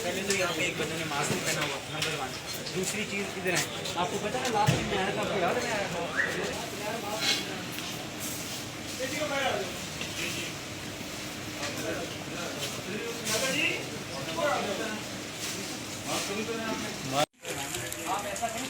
पहले तो यहाँ पे एक बंदे ने मास्क नहीं पहना हुआ, नंबर 1। दूसरी चीज़ इधर है, आपको पता है लास्ट टाइम में आया था, आपको याद है मैं आया था? आप ऐसा करें,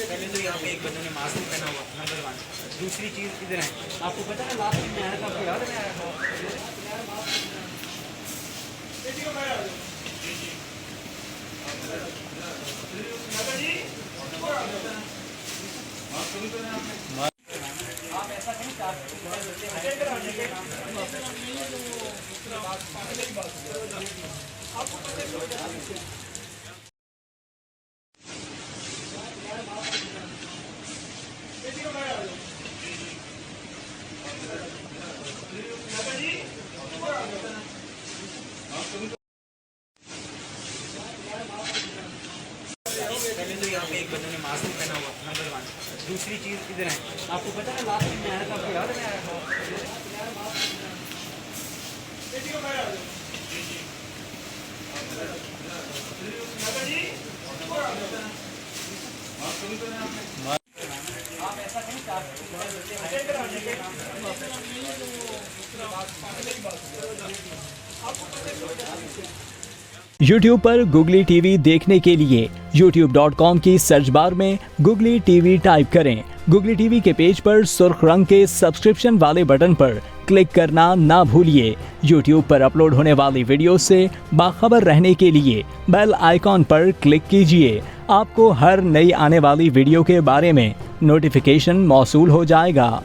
पहले तो यहाँ पे एक बंदे ने मास्क नहीं पहना हुआ, नंबर 1। दूसरी चीज़ इधर है, आपको पता है लास्ट टाइम में आया था, आपको याद है मैं आया था? आप ऐसा करें, पहले तो यहाँ पे एक बंदे ने मास्क नहीं पहना हुआ, नंबर 1। दूसरी चीज़ इधर है, आपको पता है लास्ट टाइम में आया था, आपको याद है मैं आया था? आप ऐसा करें, YouTube पर गुगली टीवी देखने के लिए youtube.com की सर्च बार में गुगली टीवी टाइप करें। गुगली टीवी के पेज पर सुर्ख रंग के सब्सक्रिप्शन वाले बटन पर क्लिक करना ना भूलिए। YouTube पर अपलोड होने वाली वीडियो से बाखबर रहने के लिए बेल आइकॉन पर क्लिक कीजिए। आपको हर नई आने वाली वीडियो के बारे में नोटिफिकेशन मौसूल हो जाएगा।